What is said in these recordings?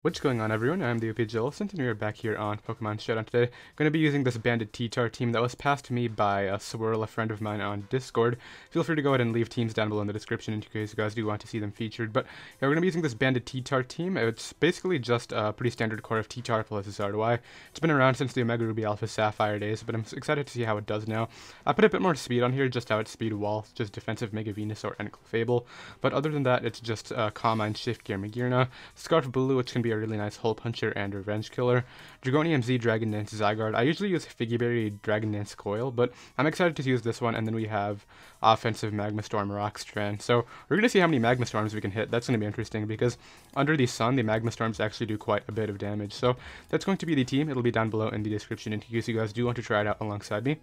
What's going on, everyone? I'm the OPJellicent, and we are back here on Pokemon Showdown today. Going to be using this Banded T-Tar team that was passed to me by a Swirl, a friend of mine on Discord. Feel free to go ahead and leave teams down below in the description in case you guys do want to see them featured. But yeah, we're going to be using this Banded T-Tar team. It's basically just a pretty standard core of T-Tar plus Zardoy. It's been around since the Omega Ruby Alpha Sapphire days, but I'm excited to see how it does now. I put a bit more speed on here, just how it's speed wall, just defensive Mega Venusaur and Clefable. But other than that, it's just Calm Mind, Shift Gear, Magearna, Scarf Bulu, which can be a really nice hole puncher and Revenge Killer, Dragonium Z, Dragon Dance, Zygarde. I usually use Figgyberry, Dragon Dance, Coil, but I'm excited to use this one, and then we have offensive Magma Storm, Rockstrand. So we're going to see how many Magma Storms we can hit. That's going to be interesting, because under the sun, the Magma Storms actually do quite a bit of damage. So that's going to be the team. It'll be down below in the description in case you guys do want to try it out alongside me.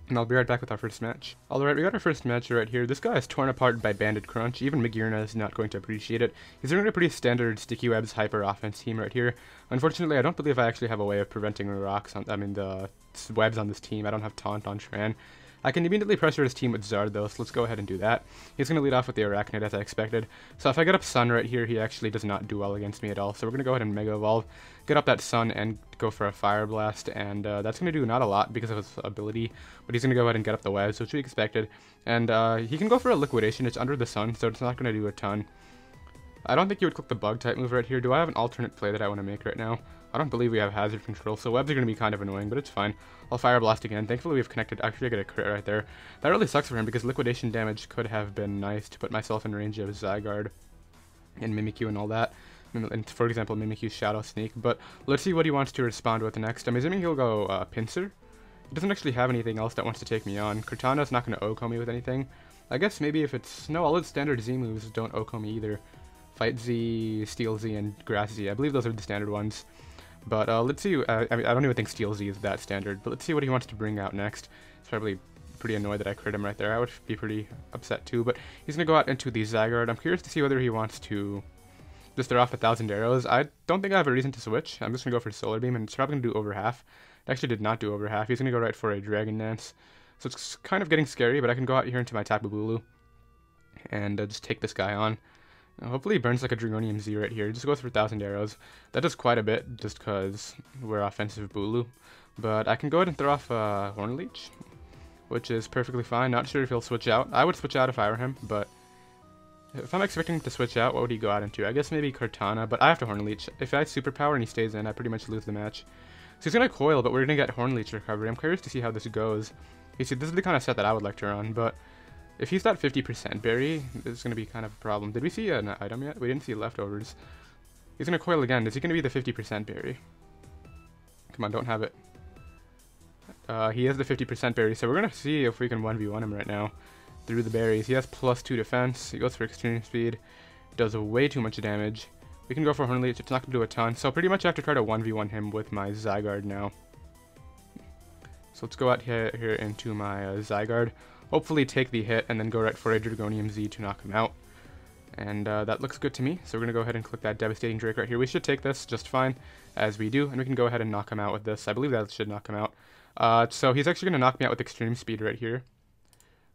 And I'll be right back with our first match. Alright, we got our first match right here. This guy is torn apart by Banded Crunch. Even Magearna is not going to appreciate it. He's running a pretty standard Sticky Webs Hyper Offense team right here. Unfortunately, I don't believe I actually have a way of preventing the webs on this team. I don't have Taunt on Tran. I can immediately pressure his team with Zard though, so let's go ahead and do that. He's going to lead off with the Arachnid as I expected. So if I get up Sun right here, he actually does not do well against me at all. So we're going to go ahead and Mega Evolve, get up that Sun, and go for a Fire Blast. And that's going to do not a lot because of his ability, but he's going to go ahead and get up the webs, which we expected. And he can go for a Liquidation. It's under the Sun, so it's not going to do a ton. I don't think you would click the Bug type move right here. Do I have an alternate play that I want to make right now? I don't believe we have Hazard Control, so webs are going to be kind of annoying, but it's fine. I'll Fire Blast again. Thankfully we've connected. Actually, I get a crit right there. That really sucks for him because liquidation damage could have been nice to put myself in range of Zygarde and Mimikyu and all that. And for example, Mimikyu's Shadow Sneak. But let's see what he wants to respond with next. I'm assuming he'll go Pinsir. He doesn't actually have anything else that wants to take me on. Cortana's not going to OHKO me with anything. I guess maybe if it's... No, all its standard Z moves don't OHKO me either. Fight Z, Steel Z, and Grass Z. I believe those are the standard ones. But let's see. I mean, I don't even think Steel Z is that standard. But let's see what he wants to bring out next. He's probably pretty annoyed that I crit him right there. I would be pretty upset too. But he's going to go out into the Zygarde. I'm curious to see whether he wants to just throw off 1,000 arrows. I don't think I have a reason to switch. I'm just going to go for Solar Beam, and it's probably going to do over half. It actually did not do over half. He's going to go right for a Dragon Dance. So it's kind of getting scary, but I can go out here into my Tapu Bulu and just take this guy on. Hopefully he burns like a Dragonium Z right here. He just goes for 1,000 arrows. That does quite a bit just because we're offensive Bulu. But I can go ahead and throw off Horn Leech, which is perfectly fine. Not sure if he'll switch out. I would switch out if I were him, but if I'm expecting him to switch out, what would he go out into? I guess maybe Cortana, but I have to Horn Leech. If I have Superpower and he stays in, I pretty much lose the match. So he's going to Coil, but we're going to get Horn Leech recovery. I'm curious to see how this goes. You see, this is the kind of set that I would like to run, but if he's that 50% berry, this is going to be kind of a problem. Did we see an item yet? We didn't see leftovers. He's going to Coil again. Is he going to be the 50% berry? Come on, don't have it. He has the 50% berry, so we're going to see if we can 1v1 him right now through the berries. He has +2 defense. He goes for extreme speed. Does way too much damage. We can go for Horn Leech. It's not going to do a ton, so pretty much I have to try to 1v1 him with my Zygarde now. So let's go out here into my Zygarde. Hopefully take the hit and then go right for a Dragonium Z to knock him out. And that looks good to me. So we're going to go ahead and click that Devastating Drake right here. We should take this just fine, as we do. And we can go ahead and knock him out with this. I believe that should knock him out. So he's actually going to knock me out with Extreme Speed right here.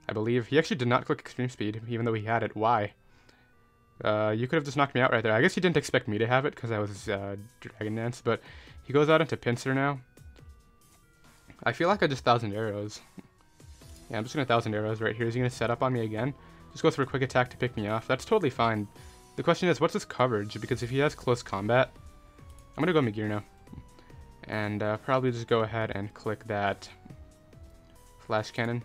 I believe. He actually did not click Extreme Speed, even though he had it. Why? You could have just knocked me out right there. I guess he didn't expect me to have it because I was Dragon Dance. But he goes out into Pinsir now. I feel like I just 1,000 arrows. Yeah, I'm just going to 1,000 arrows right here. Is he going to set up on me again? Just goes for a quick attack to pick me off. That's totally fine. The question is, what's his coverage? Because if he has close combat, I'm going to go Magearna. And probably just go ahead and click that Flash Cannon.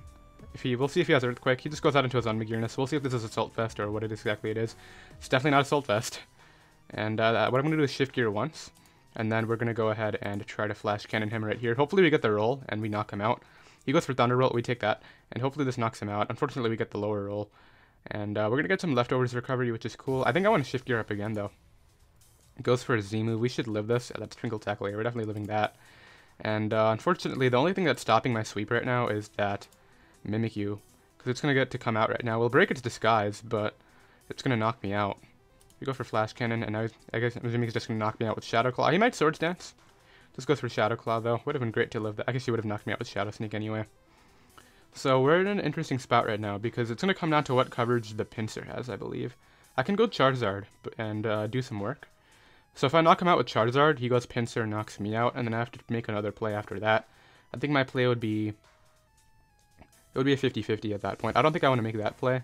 We'll see if he has Earthquake. He just goes out into his own Magearna, so we'll see if this is Assault Vest or what exactly it is. It's definitely not Assault Vest. And what I'm going to do is Shift Gear once. And then we're going to go ahead and try to Flash Cannon him right here. Hopefully we get the roll and we knock him out. He goes for Thunderbolt, we take that, and hopefully this knocks him out. Unfortunately, we get the lower roll. And we're going to get some Leftovers recovery, which is cool. I think I want to Shift Gear up again, though. It goes for a Z move. We should live this. That's Twinkle Tackle. Yeah, we're definitely living that. And unfortunately, the only thing that's stopping my sweep right now is that Mimikyu, because it's going to get to come out right now. We'll break its disguise, but it's going to knock me out. We go for Flash Cannon, and I guess Mimikyu's just going to knock me out with Shadow Claw. He might Swords Dance. Just goes for Shadow Claw, though. Would have been great to live that. I guess he would have knocked me out with Shadow Sneak anyway. So we're in an interesting spot right now, because it's going to come down to what coverage the Pinsir has, I believe. I can go Charizard and do some work. So if I knock him out with Charizard, he goes Pinsir and knocks me out, and then I have to make another play after that. I think my play would be... It would be a 50-50 at that point. I don't think I want to make that play.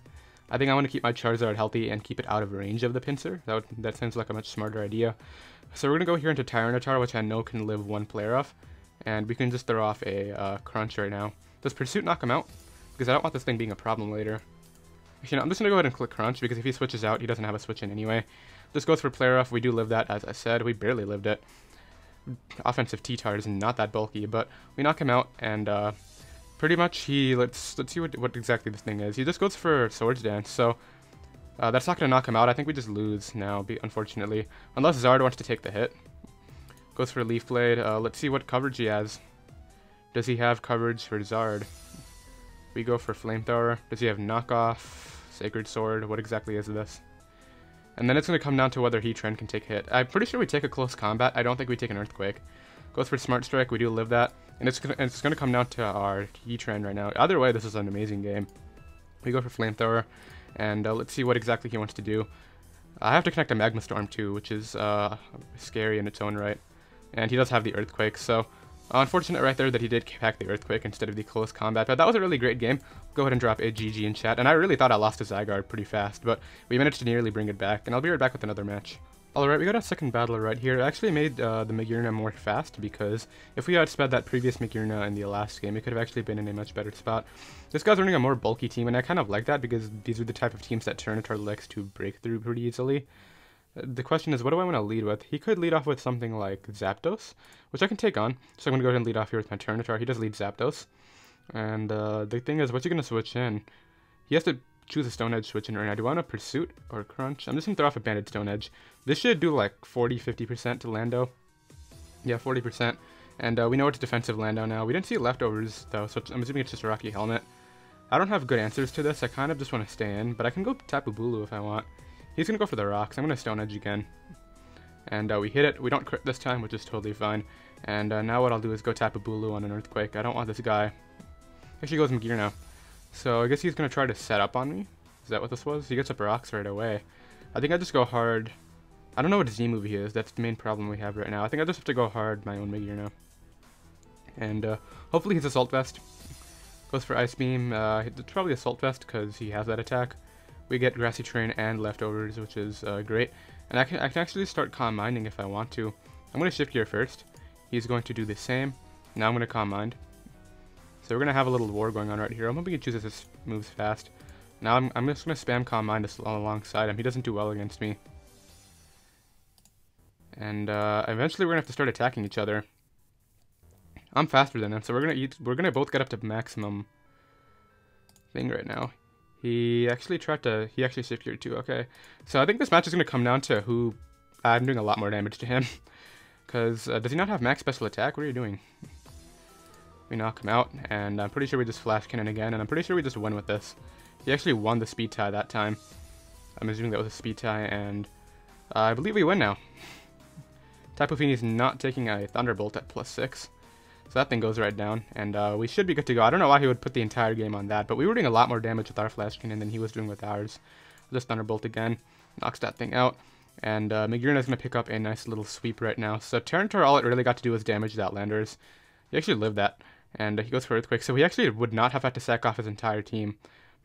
I think I want to keep my Charizard healthy and keep it out of range of the Pinsir. That sounds like a much smarter idea. So we're going to go here into Tyranitar, which I know can live one player off. And we can just throw off a Crunch right now. Does Pursuit knock him out? Because I don't want this thing being a problem later. Actually, no, I'm just going to go ahead and click Crunch, because if he switches out, he doesn't have a switch in anyway. This goes for player off. We do live that, as I said. We barely lived it. Offensive T-Tar is not that bulky, but we knock him out, and pretty much he... Let's see what exactly this thing is. He just goes for Swords Dance, so that's not going to knock him out. I think we just lose now, unfortunately. Unless Zard wants to take the hit. Goes for Leaf Blade. Let's see what coverage he has. Does he have coverage for Zard? We go for Flamethrower. Does he have Knockoff? Sacred Sword? What exactly is this? And then it's going to come down to whether Heatran can take hit. I'm pretty sure we take a close combat. I don't think we take an Earthquake. Goes for Smart Strike. We do live that. And it's going to come down to our Heatran right now. Either way, this is an amazing game. We go for Flamethrower. And let's see what exactly he wants to do. I have to connect a Magma Storm too, which is scary in its own right. And he does have the Earthquake, so unfortunate right there that he did pack the Earthquake instead of the close combat. But that was a really great game. Go ahead and drop a GG in chat. And I really thought I lost to Zygarde pretty fast, but we managed to nearly bring it back. And I'll be right back with another match. Alright, we got a second battler right here. It actually made the Magearna more fast, because if we had sped that previous Magearna in the last game, it could have actually been in a much better spot. This guy's running a more bulky team, and I kind of like that, because these are the type of teams that Tyranitar likes to break through pretty easily. The question is, what do I want to lead with? He could lead off with something like Zapdos, which I can take on. So I'm going to go ahead and lead off here with my Tyranitar. He does lead Zapdos. And the thing is, what's he going to switch in? He has to choose a Stone Edge switch in right now. Do I want a Pursuit or Crunch? I'm just going to throw off a Banded Stone Edge. This should do like 40-50% to Lando. Yeah, 40%. And we know it's defensive Lando now. We didn't see Leftovers, though, so I'm assuming it's just a Rocky Helmet. I don't have good answers to this. I kind of just want to stay in, but I can go Tapu Bulu if I want. He's going to go for the rocks. I'm going to Stone Edge again. And we hit it. We don't crit this time, which is totally fine. And now what I'll do is go Tapu Bulu on an Earthquake. I don't want this guy. Actually goes Magearna. So I guess he's going to try to set up on me. Is that what this was? He gets up rocks right away. I think I just go hard. I don't know what Z move he is. That's the main problem we have right now. I think I just have to go hard my own Magearna. And hopefully he's Assault Vest. Goes for Ice Beam. It's probably Assault Vest because he has that attack. We get Grassy Terrain and Leftovers, which is great. And I can actually start Calm Minding if I want to. I'm going to Shift Gear first. He's going to do the same. Now I'm going to Calm Mind. So we're going to have a little war going on right here. I'm hoping he chooses his moves fast. Now I'm just going to spam Calm Mind alongside him. He doesn't do well against me. And eventually we're going to have to start attacking each other. I'm faster than him, so we're going to both get up to maximum thing right now. He actually Shift Gear too, okay. So I think this match is going to come down to who... I'm doing a lot more damage to him. Because, does he not have max special attack? What are you doing? We knock him out, and I'm pretty sure we just Flash Cannon again, and I'm pretty sure we just win with this. He actually won the speed tie that time. I'm assuming that was a speed tie, and I believe we win now. Tapu Fini's not taking a Thunderbolt at +6. So that thing goes right down, and we should be good to go. I don't know why he would put the entire game on that, but we were doing a lot more damage with our Flash Cannon than he was doing with ours. Just Thunderbolt again, knocks that thing out, and Magearna is going to pick up a nice little sweep right now. So Tyranitar, all it really got to do was damage the Outlanders. He actually lived that, and he goes for Earthquake, so he actually would not have had to sack off his entire team.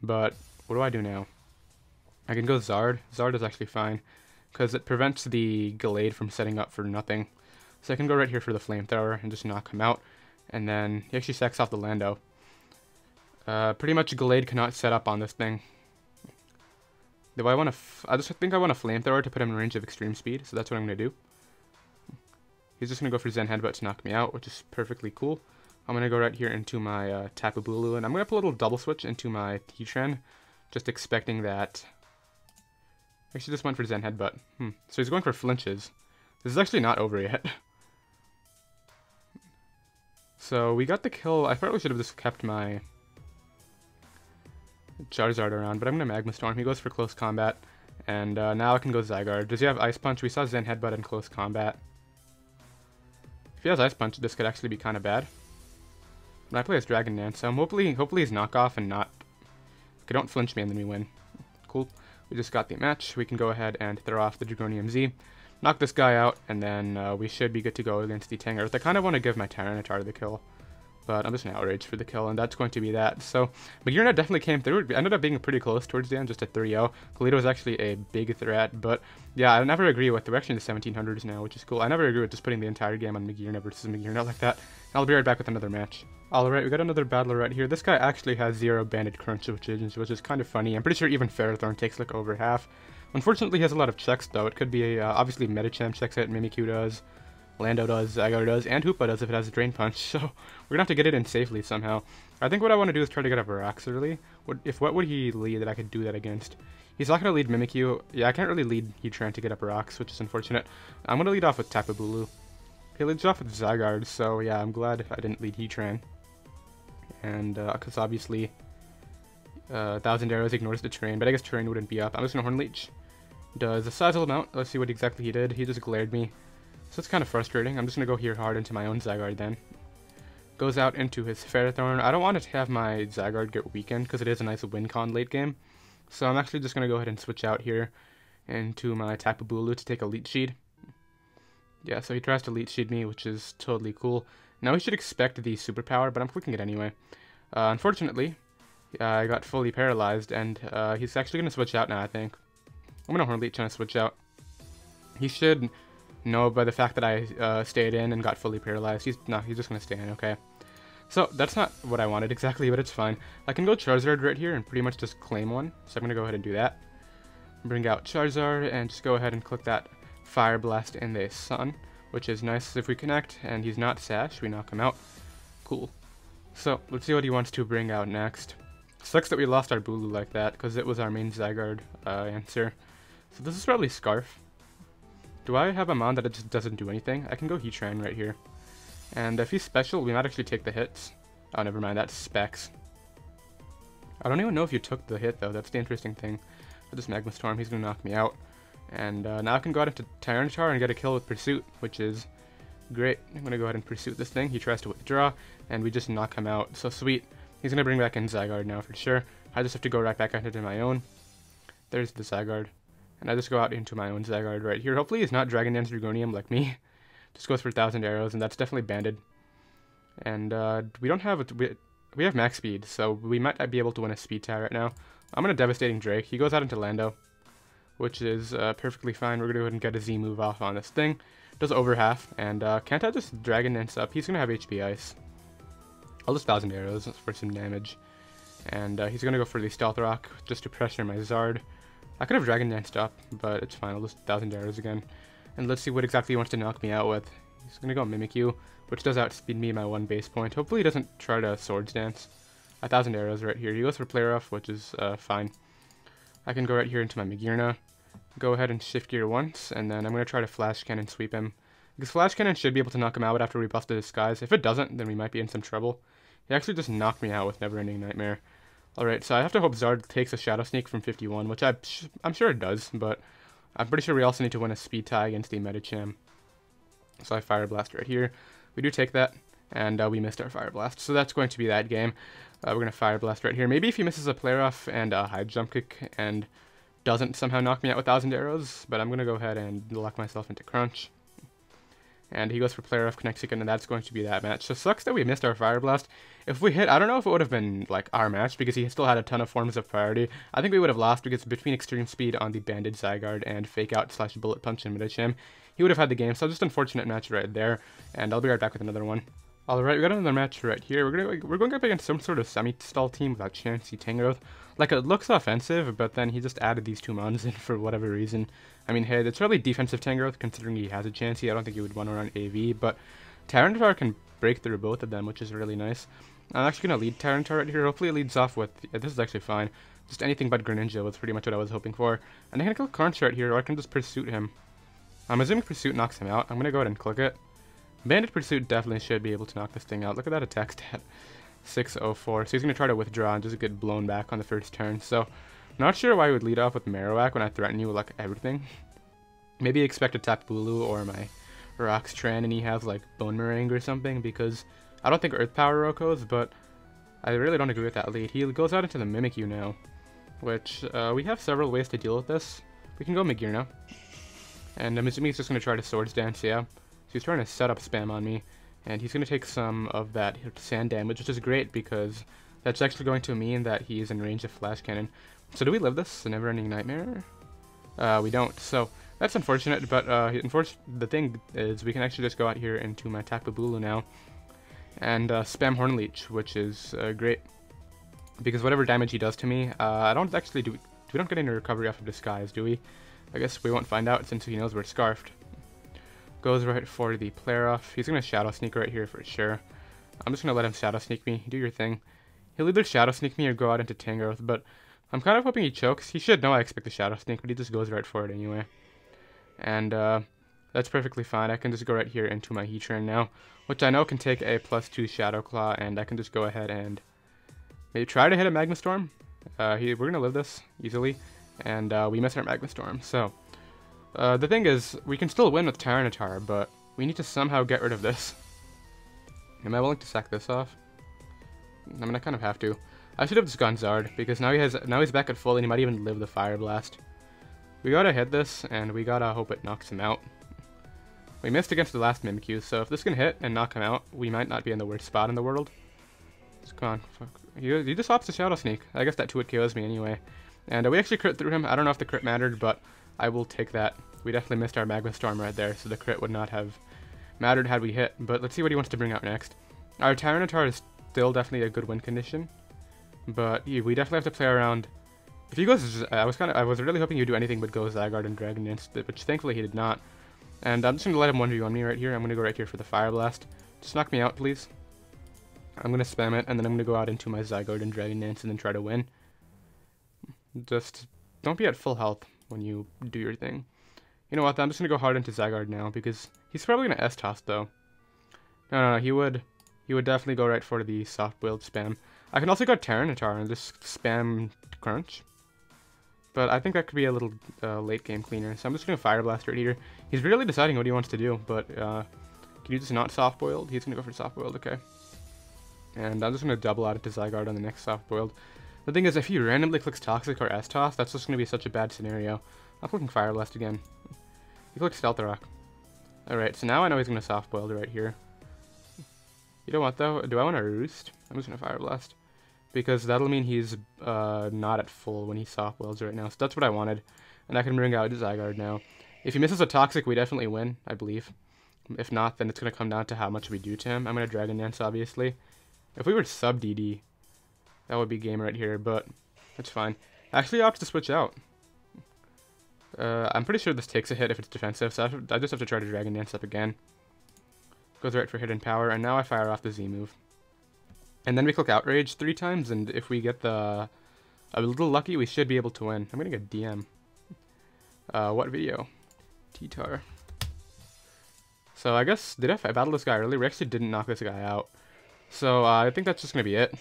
But what do I do now? I can go Zard. Zard is actually fine, because it prevents the Gallade from setting up for nothing. So I can go right here for the Flamethrower and just knock him out. And then he actually sacks off the Lando. Pretty much Gallade cannot set up on this thing. Do I want to... I just think I want a Flamethrower to put him in range of extreme speed. So that's what I'm going to do. He's just going to go for Zen Headbutt to knock me out, which is perfectly cool. I'm going to go right here into my Tapu Bulu. And I'm going to put a little double switch into my Heatran. Just expecting that... Actually just went for Zen Headbutt. So he's going for flinches. This is actually not over yet. So we got the kill. I probably should have just kept my Charizard around, but I'm going to Magma Storm. He goes for close combat. And now I can go Zygarde. Does he have Ice Punch? We saw Zen Headbutt in close combat. If he has Ice Punch, this could actually be kind of bad. But I play as Dragon Dance, so hopefully he's knockoff and not... Okay, don't flinch me and then we win. Cool. We just got the match. We can go ahead and throw off the Dragonium Z. knock this guy out, and then we should be good to go against the Tangrowth. I kind of want to give my Tyranitar the kill, but I'm just an outrage for the kill, and that's going to be that. So Magearna definitely came through. It ended up being pretty close towards the end, just a 3-0. Kalito is actually a big threat, but yeah, I never agree with, we're actually in the 1700s now, which is cool. I never agree with just putting the entire game on Magearna versus Magearna like that. I'll be right back with another match. Alright, we got another battler right here. This guy actually has 0 banded crunch, which is kind of funny. I'm pretty sure even Ferrothorn takes like over half. Unfortunately, he has a lot of checks though. It could be obviously Medicham checks it, Mimikyu does, Lando does, Zygarde does, and Hoopa does if it has a Drain Punch, so we're gonna have to get it in safely somehow. I think what I want to do is try to get a Virax early. What would he lead that I could do that against? He's not gonna lead Mimikyu. Yeah, I can't really lead Heatran to get a Virax, which is unfortunate. I'm gonna lead off with Tapu Bulu. He leads off with Zygarde, so yeah, I'm glad I didn't lead Heatran. And because obviously 1,000 Arrows ignores the terrain, but I guess terrain wouldn't be up. I'm just gonna Horn Leech. Does a sizable amount. Let's see what exactly he did. He just glared me, so it's kind of frustrating. I'm just gonna go here hard into my own Zygarde then. Goes out into his Ferrothorn. I don't want to have my Zygarde get weakened because it is a nice win con late game, so I'm actually just gonna go ahead and switch out here into my Tapu Bulu to take a Leech Seed. Yeah, so he tries to Leech Seed me, which is totally cool. Now he should expect the superpower, but I'm clicking it anyway. Unfortunately, I got fully paralyzed, and he's actually going to switch out now, I think. I'm going to Horn Leech and switch out. He should know by the fact that I stayed in and got fully paralyzed. He's just going to stay in, okay. So that's not what I wanted exactly, but it's fine. I can go Charizard right here and pretty much just claim one, so I'm going to go ahead and do that. Bring out Charizard and just go ahead and click that Fire Blast in the Sun, which is nice. If we connect and he's not Sash, we knock him out. Cool. So let's see what he wants to bring out next. Sucks that we lost our Bulu like that, because it was our main Zygarde answer. So this is probably Scarf. Do I have a Mon that it just doesn't do anything? I can go Heatran right here. And if he's special, we might actually take the hits. Oh, never mind, that's Specs. I don't even know if you took the hit, though. That's the interesting thing. With this Magma Storm, he's going to knock me out. And now I can go out into Tyranitar and get a kill with Pursuit, which is great. I'm going to go ahead and Pursuit this thing. He tries to withdraw, and we just knock him out. So sweet. He's going to bring back in Zygarde now for sure. I just have to go right back out into my own. There's the Zygarde. And I just go out into my own Zygarde right here. Hopefully he's not Dragon Dance Dragonium like me. Just goes for 1,000 arrows, and that's definitely banded. And we don't have we have max speed, so we might be able to win a speed tie right now. I'm going to Devastating Drake. He goes out into Lando, which is perfectly fine. We're going to go ahead and get a Z move off on this thing. Does over half, and can't I just Dragon Dance up? He's going to have HP Ice. I'll just 1,000 arrows for some damage. And he's going to go for the Stealth Rock just to pressure my Zard. I could have Dragon Danced up, but it's fine. I'll just 1,000 arrows again. And let's see what exactly he wants to knock me out with. He's going to go Mimikyu, which does outspeed me by 1 base point. Hopefully he doesn't try to Swords Dance. 1,000 arrows right here. He goes for Play Rough, which is fine. I can go right here into my Magearna. Go ahead and shift gear once, and then I'm going to try to Flash Cannon sweep him. Because Flash Cannon should be able to knock him out after we buff the Disguise. If it doesn't, then we might be in some trouble. He actually just knocked me out with Never Ending Nightmare. Alright, so I have to hope Zard takes a Shadow Sneak from 51, which I'm sure it does, but I'm pretty sure we also need to win a speed tie against the Medicham. So I Fire Blast right here. We do take that, and we missed our Fire Blast. So that's going to be that game. We're going to Fire Blast right here. Maybe if he misses a Play Rough and a High Jump Kick and doesn't somehow knock me out with 1,000 arrows, but I'm going to go ahead and lock myself into Crunch. And he goes for Play Rough, connects again, and that's going to be that match. So sucks that we missed our Fire Blast. If we hit, I don't know if it would have been like our match because he still had a ton of forms of priority. I think we would have lost because between Extreme Speed on the Banded Zygarde and Fake Out / Bullet Punch in Medicham, he would have had the game. So just unfortunate match right there. And I'll be right back with another one. Alright, we got another match right here. We're going up against some sort of semi-stall team without Chansey Tangrowth. Like, it looks offensive, but then he just added these 2 mons in for whatever reason. I mean, hey, it's really defensive Tangrowth considering he has a Chansey. I don't think he would want to run AV, but Tyranitar can break through both of them, which is really nice. I'm actually going to lead Tyranitar right here. Hopefully it leads off with, this is actually fine. Just anything but Greninja was pretty much what I was hoping for. And I can click Crunch right here, or I can just Pursuit him. I'm assuming Pursuit knocks him out. I'm going to go ahead and click it. Banded Pursuit definitely should be able to knock this thing out. Look at that attack stat. 604. So he's going to try to withdraw and just get blown back on the first turn. So, not sure why he would lead off with Marowak when I threaten you with, like, everything. Maybe expect a Tapu Bulu or my Roxtran and he has, like, Bone Meringue or something, because I don't think Earth Power Rokos, but I really don't agree with that lead. He goes out into the Mimikyu now, which we have several ways to deal with this. We can go Magearna. And I'm assuming he's just going to try to Swords Dance, yeah. So he's trying to set up spam on me. And he's going to take some of that sand damage, which is great because that's actually going to mean that he is in range of Flash Cannon. So do we live this? A never-ending nightmare? We don't. So that's unfortunate, but the thing is we can actually just go out here into my Tapu Bulu now and spam Horn Leech, which is great. Because whatever damage he does to me, I don't actually do... We don't get any recovery off of Disguise, do we? I guess we won't find out since he knows we're Scarfed. Goes right for the Player Off. He's going to Shadow Sneak right here for sure. I'm just going to let him Shadow Sneak me. Do your thing. He'll either Shadow Sneak me or go out into Tangrowth, but I'm kind of hoping he chokes. He should know I expect the Shadow Sneak, but he just goes right for it anyway. And that's perfectly fine. I can just go right here into my Heatran now, which I know can take a +2 Shadow Claw, and I can just go ahead and maybe try to hit a Magma Storm. We're going to live this easily, and we miss our Magma Storm. So the thing is, we can still win with Tyranitar, but we need to somehow get rid of this. Am I willing to sack this off? I mean, I kind of have to. I should have just gone Zard, because now he's back at full, and he might even live the Fire Blast. We gotta hit this, and we gotta hope it knocks him out. We missed against the last Mimikyu, so if this can hit and knock him out, we might not be in the worst spot in the world. Just, come on. Fuck. He just opts to Shadow Sneak. I guess that 2-hit KOs me anyway. And we actually crit through him. I don't know if the crit mattered, but I will take that. We definitely missed our Magma Storm right there, so the crit would not have mattered had we hit. But let's see what he wants to bring out next. Our Tyranitar is still definitely a good win condition, but we definitely have to play around. If he goes, I was really hoping he'd do anything but go Zygarde and Dragon Dance, which thankfully he did not. And I'm just gonna let him 1v1 me right here. I'm gonna go right here for the Fire Blast. Just knock me out, please. I'm gonna spam it, and then I'm gonna go out into my Zygarde and Dragon Dance, and then try to win. Just don't be at full health when you do your thing. You know what? I'm just gonna go hard into Zygarde now because he's probably gonna S-Toss though. No, he would definitely go right for the soft boiled spam. I can also go Tyranitar and just spam Crunch, but I think that could be a little late game cleaner. So I'm just gonna Fire Blast right here. He's really deciding what he wants to do, but can you just not soft boiled? He's gonna go for soft boiled, okay. And I'm just gonna double out into Zygarde on the next soft boiled. The thing is, if he randomly clicks Toxic or S-Toss, that's just gonna be such a bad scenario. I'm clicking Fire Blast again. He clicked Stealth Rock. Alright, so now I know he's gonna soft boiled right here. You know what though? Do I want to Roost? I'm just gonna Fire Blast, because that'll mean he's not at full when he soft boils right now. So that's what I wanted, and I can bring out Zygarde now. If he misses a Toxic, we definitely win, I believe. If not, then it's gonna come down to how much we do to him. I'm gonna Dragon Dance, obviously. If we were sub DD, that would be game right here, but it's fine. Actually, opts to switch out. I'm pretty sure this takes a hit if it's defensive, so I just have to try to Dragon Dance up again. Goes right for Hidden Power, and now I fire off the Z move. And then we click Outrage 3 times, and if we get a little lucky, we should be able to win. I'm gonna get DM. What video? T-Tar. So I guess, did I battle this guy earlier? We actually didn't knock this guy out. So I think that's just gonna be it.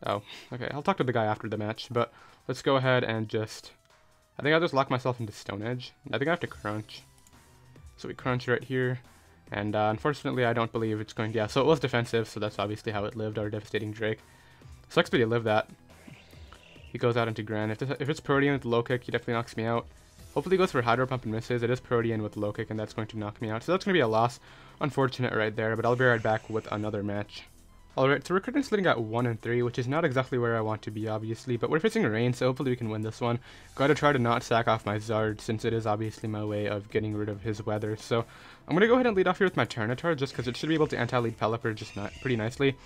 Oh, okay, I'll talk to the guy after the match, but let's go ahead and just... I think I'll just lock myself into Stone Edge. I think I have to Crunch. So we Crunch right here. And unfortunately, I don't believe it's going to... Yeah, so it was defensive, so that's obviously how it lived, our Devastating Drake. Sucks that he lived that. He goes out into Gran. If it's Protean with low kick, he definitely knocks me out. Hopefully he goes for Hydro Pump and misses. It is Protean with low kick, and that's going to knock me out. So that's going to be a loss. Unfortunate right there, but I'll be right back with another match. Alright, so we're currently sitting at 1-3, which is not exactly where I want to be, obviously, but we're facing rain, so hopefully we can win this one. Gotta try to not sack off my Zard, since it is obviously my way of getting rid of his weather. So I'm gonna go ahead and lead off here with my Tyranitar, just because it should be able to anti-lead Pelipper just pretty nicely.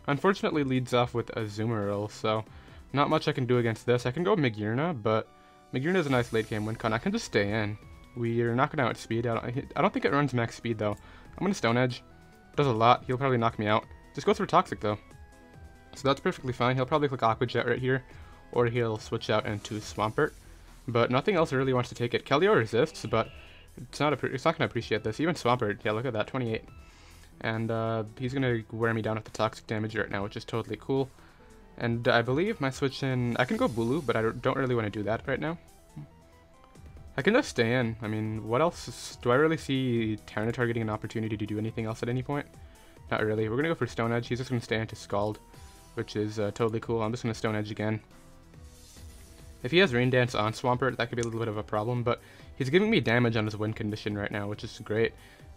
Unfortunately, leads off with a Azumarill, so not much I can do against this. I can go Magearna, but Magearna is a nice late game win con. I can just stay in. We're not gonna outspeed. I don't think it runs max speed, though. I'm gonna Stone Edge. Does a lot. He'll probably knock me out. Just goes for Toxic, though. So that's perfectly fine. He'll probably click Aqua Jet right here, or he'll switch out into Swampert. But nothing else really wants to take it. Keldeo resists, but it's not going to appreciate this. Even Swampert, yeah, look at that, 28. And he's going to wear me down with the Toxic damage right now, which is totally cool. And I believe my switch in... I can go Bulu, but I don't really want to do that right now. I can just stay in. I mean, what else? Do I really see Tyranitar getting an opportunity to do anything else at any point? Not really. We're going to go for Stone Edge. He's just going to stay into Scald, which is totally cool. I'm just going to Stone Edge again. If he has Rain Dance on Swampert, that could be a little bit of a problem, but He's giving me damage on his win condition right now, which is great.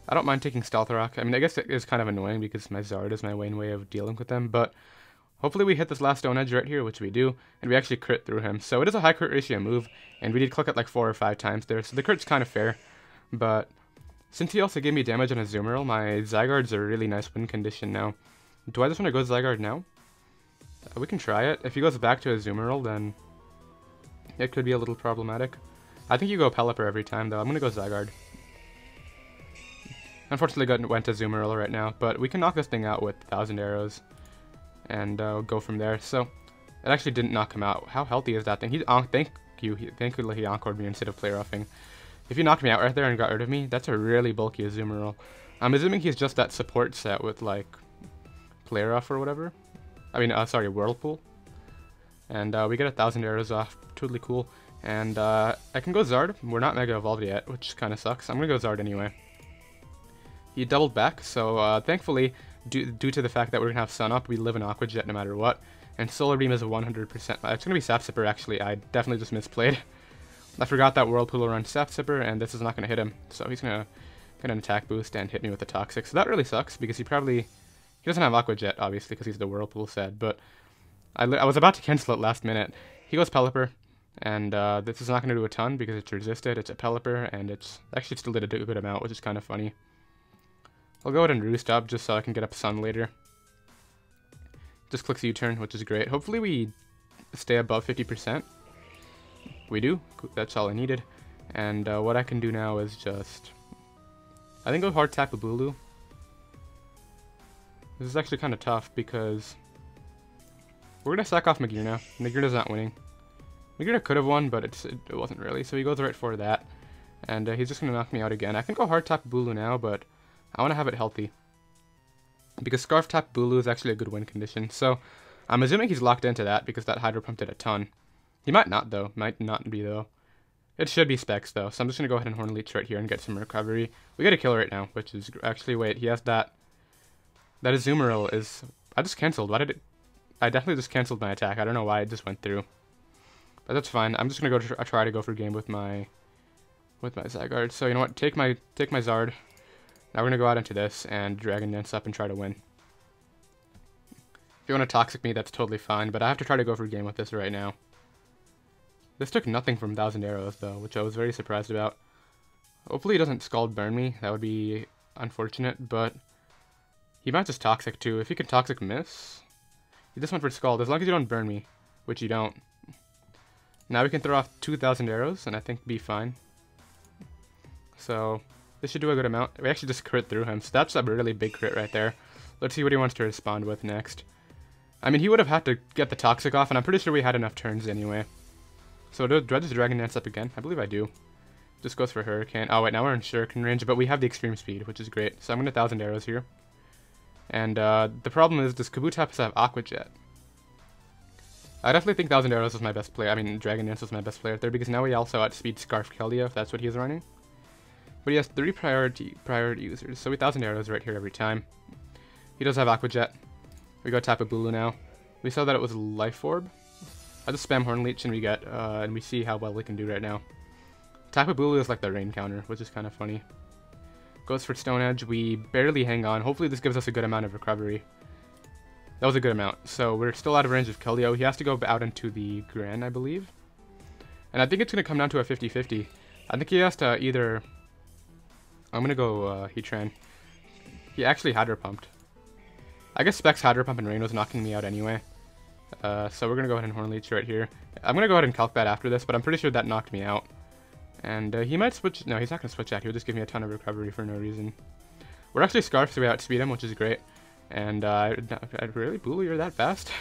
I don't mind taking Stealth Rock. I mean, I guess it is kind of annoying because my Zard is my main way of dealing with them, but hopefully we hit this last Stone Edge right here, which we do, and we actually crit through him. So it is a high crit ratio move, and we did click it like 4 or 5 times there, so the crit's kind of fair. But since he also gave me damage on his Zoomerl, my Zygarde's a really nice win condition now. Do I just want to go Zygarde now? We can try it. If he goes back to his Zoomerl, then it could be a little problematic. I think you go Pelipper every time, though. I'm going to go Zygarde. Unfortunately, went to Zoomerl right now, but we can knock this thing out with 1,000 arrows and go from there. So it actually didn't knock him out. How healthy is that thing? Thankfully he encored me instead of play roughing. If he knocked me out right there and got rid of me, that's a really bulky Azumarill. I'm assuming he's just that support set with like play rough or whatever. I mean, sorry, Whirlpool. And we get 1,000 arrows off. Totally cool. And I can go Zard. We're not Mega Evolved yet, which kind of sucks. I'm going to go Zard anyway. He doubled back, so thankfully, due to the fact that we're going to have Sun Up, we live in Aqua Jet no matter what. And Solar Beam is 100%. It's going to be Sap Sipper, actually. I definitely just misplayed. I forgot that Whirlpool will run Sap Sipper, and this is not going to hit him. So he's going to get an attack boost and hit me with a Toxic. So that really sucks, because he doesn't have Aqua Jet, obviously, because he's the Whirlpool set. But I was about to cancel it last minute. He goes Pelipper, and this is not going to do a ton, because it's resisted. It's a Pelipper, and it's actually still did a good amount, which is kind of funny. I'll go ahead and Roost up just so I can get up Sun later. Just clicks U-turn, which is great. Hopefully we stay above 50%. We do. That's all I needed. And what I can do now is just, I think, go hard Tapu Bulu. This is actually kind of tough because we're going to sack off Magearna. Magearna's not winning. Magearna could have won, but it wasn't really. So he goes right for that. And he's just going to knock me out again. I can go hard Tapu Bulu now, but I want to have it healthy. Because Scarf Tap Bulu is actually a good win condition. So I'm assuming he's locked into that because that Hydro Pump did a ton. He might not, though. Might not be, though. It should be Specs, though. So I'm just going to go ahead and Horn Leech right here and get some recovery. We get a kill right now, which is... Actually, wait. He has that... That Azumarill is... I just cancelled. Why did it... I definitely just cancelled my attack. I don't know why it just went through. But that's fine. I'm just going to go try to go for game with my Zygarde. So, you know what? Take my Zard. Now we're going to go out into this and Dragon Dance up and try to win. If you want to Toxic me, that's totally fine, but I have to try to go for game with this right now. This took nothing from 1,000 arrows, though, which I was very surprised about. Hopefully he doesn't Scald Burn me. That would be unfortunate, but he might just Toxic, too. If he can Toxic miss, he just went for Scald, as long as you don't burn me, which you don't. Now we can throw off 2,000 arrows, and I think be fine. So... this should do a good amount. We actually just crit through him, so that's a really big crit right there. Let's see what he wants to respond with next. I mean, he would have had to get the Toxic off, and I'm pretty sure we had enough turns anyway. So do I just Dragon Dance up again? I believe I do. Just goes for Hurricane. Oh wait, now we're in Shuriken range, but we have the Extreme Speed, which is great. So I'm going to 1,000 arrows here. And the problem is, does Kabutops have Aqua Jet? I definitely think 1,000 arrows is my best play. I mean, Dragon Dance is my best player out there, because now we also outspeed Scarf Keldeo, if that's what he's running. But he has 3 priority users, so 1,000 arrows right here every time. He does have Aqua Jet. We go Tapu Bulu now. We saw that it was Life Orb. I just spam Horn Leech and we get, and we see how well we can do right now. Tapu Bulu is like the rain counter, which is kind of funny. Goes for Stone Edge. We barely hang on. Hopefully this gives us a good amount of recovery. That was a good amount. So we're still out of range of Keldeo. He has to go out into the Gran, I believe. And I think it's going to come down to a 50-50. I think he has to either... I'm going to go Heatran. He actually Hydro Pumped. I guess Specs Hydro Pump and Rain was knocking me out anyway. So we're going to go ahead and Horn Leech right here. I'm going to go ahead and Calc that after this, but I'm pretty sure that knocked me out. And he might switch... No, he's not going to switch out. He'll just give me a ton of recovery for no reason. We're actually Scarfed, so we outspeed him, which is great. And really? Bulu, you're that fast?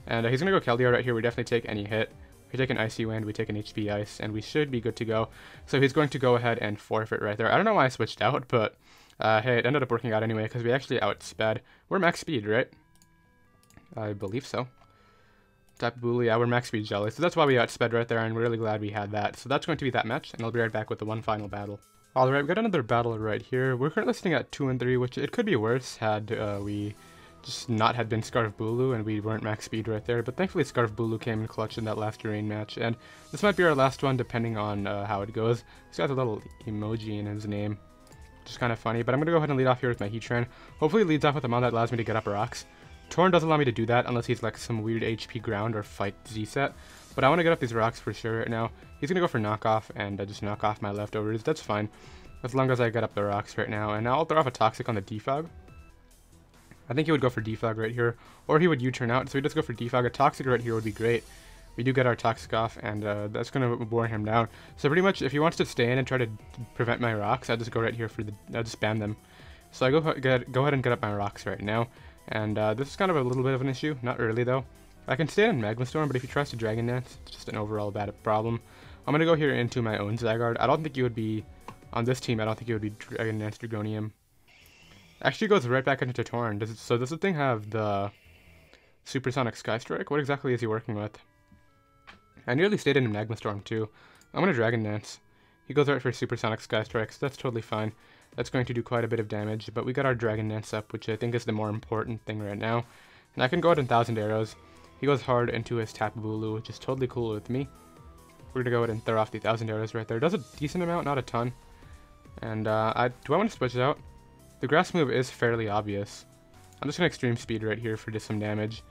And he's going to go Keldeo right here. We definitely take any hit. We take an Icy Wind, we take an HP Ice, and we should be good to go. So he's going to go ahead and forfeit right there. I don't know why I switched out, but hey, it ended up working out anyway, because we actually outsped. We're max speed, right? I believe so. Tapu Bulu, yeah, we're max speed jelly. So that's why we outsped right there, and we're really glad we had that. So that's going to be that match, and I'll be right back with the one final battle. Alright, we got another battle right here. We're currently sitting at 2-3, which it could be worse had we just not had been Scarf Bulu, and we weren't max speed right there. But thankfully Scarf Bulu came in clutch in that last rain match, and this might be our last one depending on how it goes. He's got a little emoji in his name, which is kind of funny. But I'm going to go ahead and lead off here with my Heatran. Hopefully it leads off with a mon that allows me to get up rocks. Torn doesn't allow me to do that unless he's like some weird HP ground or fight Z-set. But I want to get up these rocks for sure right now. He's going to go for knockoff and just knock off my leftovers. That's fine, as long as I get up the rocks right now. And now I'll throw off a Toxic on the Defog. I think he would go for Defog right here, or he would U-turn out, so he does go for Defog. A Toxic right here would be great. We do get our Toxic off, and that's going to bore him down. So pretty much, if he wants to stay in and try to prevent my rocks, I just go right here for the, I just spam them. So I go ahead and get up my rocks right now, and this is kind of a little bit of an issue, not really though. I can stay in Magma Storm, but if he tries to Dragon Dance, it's just an overall bad problem. I'm going to go here into my own Zygarde. I don't think you would be, on this team, I don't think you would be Dragon Dance Dragonium. Actually goes right back into Torn. So does the thing have the Supersonic Sky Strike? What exactly is he working with? I nearly stayed in Magma Storm too. I'm going to Dragon Dance. He goes right for Supersonic Sky Strike, so that's totally fine. That's going to do quite a bit of damage, but we got our Dragon Dance up, which I think is the more important thing right now. And I can go ahead and 1000 arrows. He goes hard into his Tapu Bulu, which is totally cool with me. We're going to go ahead and throw off the 1000 arrows right there. Does a decent amount, not a ton. And do I want to switch it out? The grass move is fairly obvious. I'm just going to extreme speed right here for just some damage.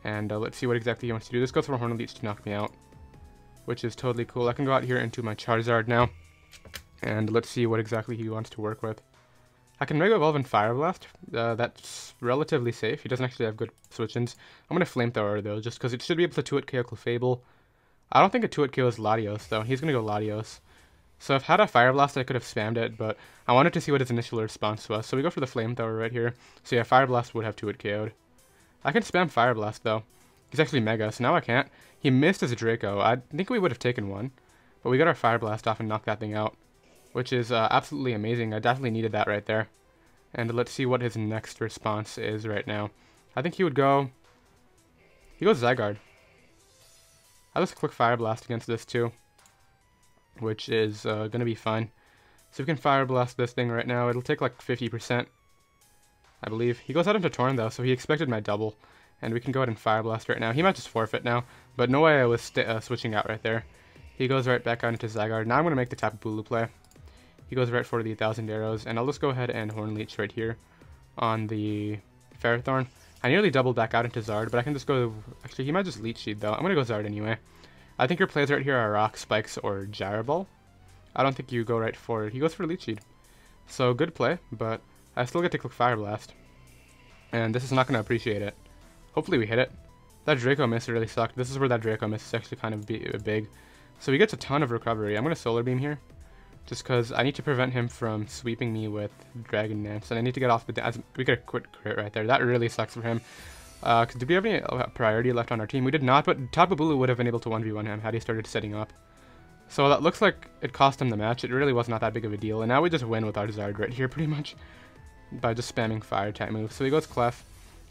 And let's see what exactly he wants to do. This goes for Horn Leech to knock me out, which is totally cool. I can go out here into my Charizard now. And let's see what exactly he wants to work with. I can Mega Evolve and Fire Blast. That's relatively safe. He doesn't actually have good switch-ins. I'm going to Flamethrower though, just because it should be able to 2-hit KO Clefable. I don't think a 2-hit KO is Latios though. He's going to go Latios. So if I had a Fire Blast, I could have spammed it, but I wanted to see what his initial response was. So we go for the Flamethrower right here. So yeah, Fire Blast would have 2-hit KO'd. I can spam Fire Blast though. He's actually Mega, so now I can't. He missed his Draco. I think we would have taken one, but we got our Fire Blast off and knocked that thing out, which is absolutely amazing. I definitely needed that right there. And let's see what his next response is right now. I think he would go... He goes Zygarde. I'll just click Fire Blast against this too, which is going to be fine. So we can Fire Blast this thing right now. It'll take like 50%, I believe. He goes out into Torn though, so he expected my double. And we can go ahead and Fire Blast right now. He might just forfeit now, but no way I was switching out right there. He goes right back out into Zygarde. Now I'm going to make the Tapu Bulu play. He goes right for the 1000 arrows, and I'll just go ahead and Horn Leech right here on the Ferrothorn. I nearly doubled back out into Zard, but I can just go... Actually, he might just Leech Seed, though. I'm going to go Zard anyway. I think your plays right here are Rock, Spikes, or Gyro Ball. I don't think you go right for it. He goes for Leech Seed. So, good play, but I still get to click Fire Blast. And this is not going to appreciate it. Hopefully we hit it. That Draco miss really sucked. This is where that Draco miss is actually kind of big. So he gets a ton of recovery. I'm going to Solar Beam here, just because I need to prevent him from sweeping me with Dragon Dance, and I need to get off the... We get a quick crit right there. That really sucks for him. Did we have any priority left on our team? We did not, but Tapu Bulu would have been able to 1v1 him had he started setting up. So that looks like it cost him the match. It really was not that big of a deal, and now we just win with our Zard right here pretty much by just spamming fire type moves. So he goes Clef.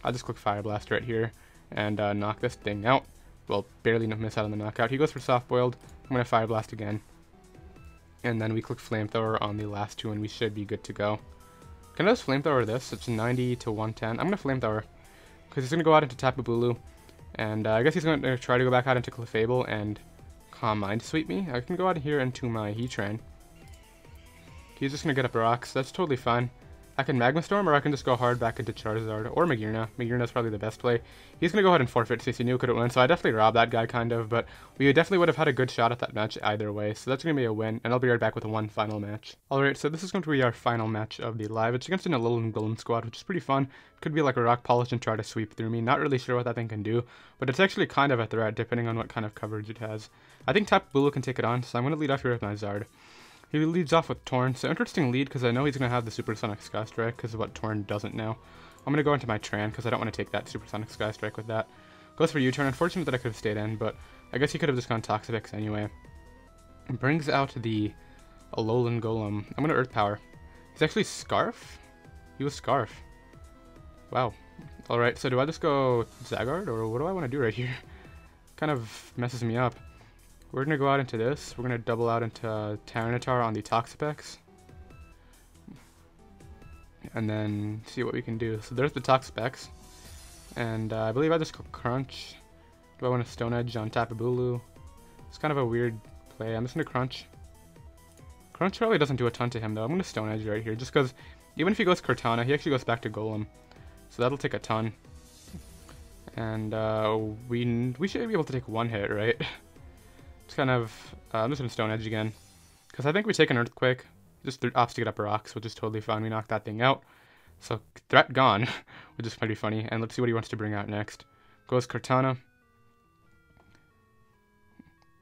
I'll just click Fire Blast right here and knock this thing out. Well, barely miss out on the knockout. He goes for Soft Boiled. I'm going to Fire Blast again. And then we click Flamethrower on the last two, and we should be good to go. Can I just Flamethrower this? It's 90 to 110. I'm going to Flamethrower, because he's going to go out into Tapu Bulu. And I guess he's going to try to go back out into Clefable and Calm Mind Sweep me. I can go out here into my Heatran. He's just going to get up rocks. That's totally fine. I can Magma Storm, or I can just go hard back into Charizard, or Magearna. Magearna's probably the best play. He's going to go ahead and forfeit since he knew couldn't win, so I definitely robbed that guy, kind of, but we definitely would have had a good shot at that match either way, so that's going to be a win, and I'll be right back with one final match. Alright, so this is going to be our final match of the live. It's against an Alolan Golem squad, which is pretty fun. Could be like a Rock Polish and try to sweep through me. Not really sure what that thing can do, but it's actually kind of a threat, depending on what kind of coverage it has. I think Tapu Bulu can take it on, so I'm going to lead off here with my Zard. He leads off with Torn, so interesting lead because I know he's going to have the Supersonic Sky Strike because of what Torn doesn't know. I'm going to go into my Tran because I don't want to take that Supersonic Sky Strike with that. Goes for U-turn. Unfortunate that I could have stayed in, but I guess he could have just gone Toxapex anyway. Brings out the Alolan Golem. I'm going to Earth Power. He's actually Scarf? He was Scarf. Wow. Alright, so do I just go Zygarde, or what do I want to do right here? Kind of messes me up. We're going to go out into this. We're going to double out into Tyranitar on the Toxapex. And then see what we can do. So there's the Toxapex. And I believe I just go Crunch. Do I want to Stone Edge on Tapu Bulu? It's kind of a weird play. I'm just going to Crunch. Crunch probably doesn't do a ton to him, though. I'm going to Stone Edge right here, just because even if he goes Cortana, he actually goes back to Golem. So that'll take a ton. And we should be able to take one hit, right? It's kind of... I'm just going to Stone Edge again. Because I think we take an Earthquake. Just opts to get up rocks, which is totally fine. We knock that thing out. So threat gone, which is pretty funny. And let's see what he wants to bring out next. Goes Cortana.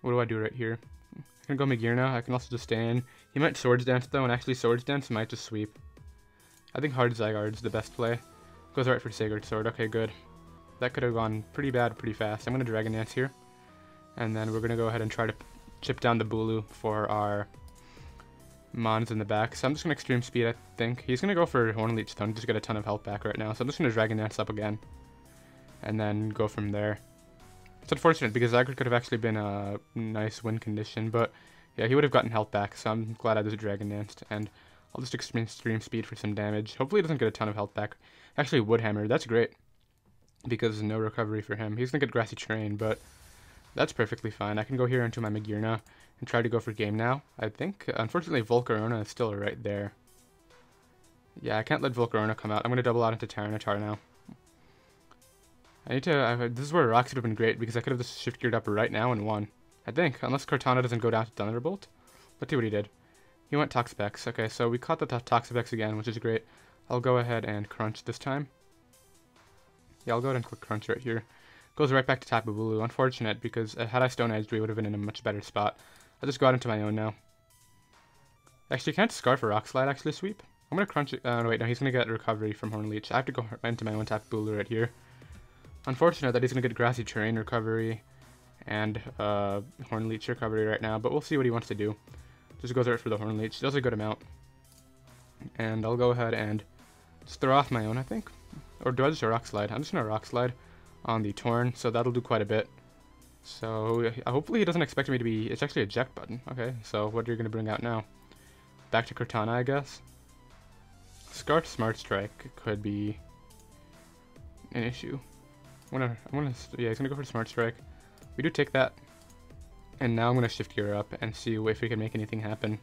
What do I do right here? I can go Magearna. I can also just stay in. He might Swords Dance though, and actually Swords Dance might just sweep. I think Hard Zygarde's the best play. Goes right for Sacred Sword. Okay, good. That could have gone pretty bad pretty fast. I'm going to Dragon Dance here. And then we're going to go ahead and try to chip down the Bulu for our Mons in the back. So I'm just going to Extreme Speed, I think. He's going to go for Horn Leech though, and just get a ton of health back right now. So I'm just going to Dragon Dance up again. And then go from there. It's unfortunate because Zygarde could have actually been a nice win condition, but yeah, he would have gotten health back, so I'm glad I just Dragon Danced, and I'll just Extreme Speed for some damage. Hopefully he doesn't get a ton of health back. Actually, Wood Hammer, that's great, because no recovery for him. He's going to get Grassy Terrain, but that's perfectly fine. I can go here into my Magearna and try to go for Game Now, I think. Unfortunately, Volcarona is still right there. Yeah, I can't let Volcarona come out. I'm going to double out into Tyranitar now. I need to... this is where Rocks would have been great, because I could have just Shift Geared up right now and won. I think, unless Cortana doesn't go down to Thunderbolt. Let's see what he did. He went Toxapex. Okay, so we caught the Toxapex again, which is great. I'll go ahead and Crunch this time. Yeah, I'll go ahead and click Crunch right here. Goes right back to Tapu Bulu. Unfortunate, because had I Stone Edged, we would have been in a much better spot. I'll just go out into my own now. Actually, can't Scarf or Rock Slide actually sweep? I'm going to Crunch it. Wait, no, he's going to get recovery from Horn Leech. I have to go into my own Tapu Bulu right here. Unfortunate that he's going to get Grassy Terrain recovery and Horn Leech recovery right now, but we'll see what he wants to do. Just goes right for the Horn Leech. Does a good amount. And I'll go ahead and just throw off my own, I think. Or do I just Rock Slide? I'm just going to Rock Slide on the Torn, so that'll do quite a bit. So hopefully he doesn't expect me to be... It's actually a Eject button. Okay, so what are you going to bring out now? Back to Cortana, I guess. Scarf Smart Strike could be an issue. Yeah, he's gonna go for Smart Strike. We do take that. And now I'm gonna Shift Gear up and see if we can make anything happen.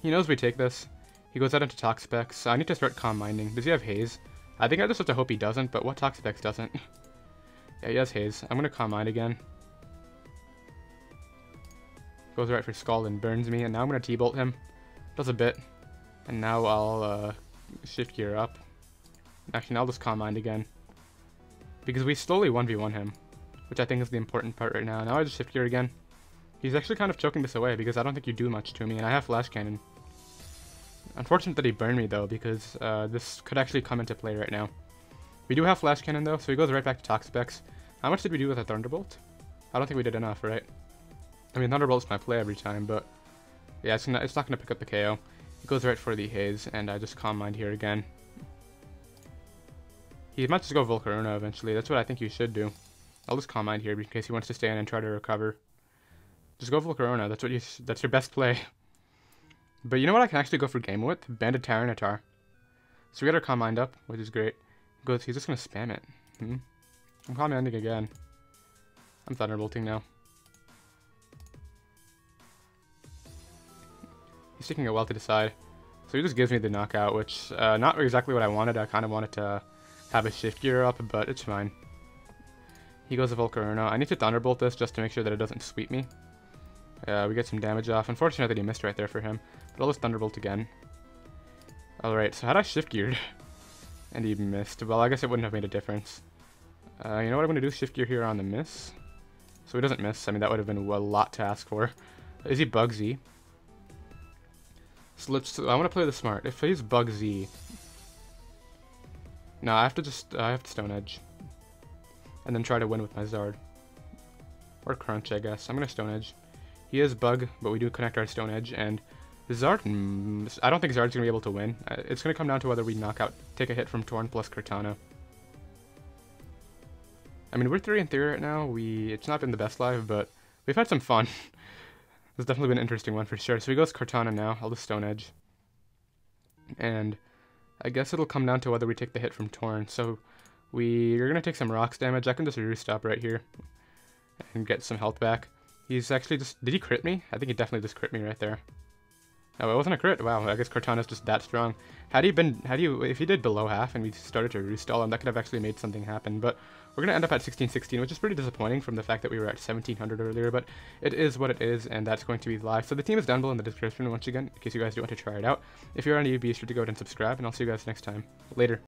He knows we take this. He goes out into Toxapex. So I need to start Calm Minding. Does he have Haze? I think I just have to hope he doesn't, but what Toxapex doesn't? Yeah, he has Haze. I'm gonna Calm Mind again. Goes right for Scald and burns me, and now I'm gonna T-Bolt him. Does a bit. And now I'll Shift Gear up. Actually, now I'll just Calm Mind again. Because we slowly 1v1 him, which I think is the important part right now. Now I just Shift Gear again. He's actually kind of choking this away because I don't think you do much to me, and I have Flash Cannon. Unfortunate that he burned me though, because this could actually come into play right now. We do have Flash Cannon though, so he goes right back to Toxapex. How much did we do with a Thunderbolt? I don't think we did enough, right? I mean, Thunderbolt's my play every time, but yeah, it's not going to pick up the KO. He goes right for the Haze, and I just Calm Mind here again. He might just go Volcarona eventually. That's what I think you should do. I'll just Calm Mind here in case he wants to stay in and try to recover. Just go Volcarona. That's your best play. But you know what I can actually go for game with? Banded Tyranitar. So we got our Calm Mind up, which is great. He's just going to spam it. I'm Calm Minding again. I'm Thunderbolting now. He's taking a while to decide. So he just gives me the knockout, which not exactly what I wanted. I kind of wanted to have a Shift Gear up, but it's fine. He goes to Volcarona. I need to Thunderbolt this just to make sure that it doesn't sweep me. We get some damage off. Unfortunate that he missed right there for him. But I'll just Thunderbolt again. Alright, so had I Shift Geared and he missed, well, I guess it wouldn't have made a difference. You know what I'm going to do? Shift Gear here on the miss. So he doesn't miss. I mean, that would have been a lot to ask for. Is he Bugsy? So I want to play the smart. If he's Bugsy... No, I have to Stone Edge. And then try to win with my Zard. Or Crunch, I guess. I'm going to Stone Edge. He is Bug, but we do connect our Stone Edge, and Zard... I don't think Zard's going to be able to win. It's going to come down to whether we take a hit from Torn plus Cortana. I mean, we're 3-3 right now. It's not been the best live, but we've had some fun. It's definitely been an interesting one for sure. So he goes Cortana now. I'll just Stone Edge. And I guess it'll come down to whether we take the hit from Torn. So We're going to take some rocks damage. I can just Roost up right here and get some health back. He's actually just... Did he crit me? I think he definitely just crit me right there. Oh, it wasn't a crit. Wow, I guess Cortana's just that strong. If he did below half and we started to Roost all him, that could have actually made something happen. But we're going to end up at 1616, which is pretty disappointing from the fact that we were at 1700 earlier. But it is what it is, and that's going to be live. So the team is down below in the description once again, in case you guys do want to try it out. If you're on OU, be sure to go ahead and subscribe, and I'll see you guys next time. Later.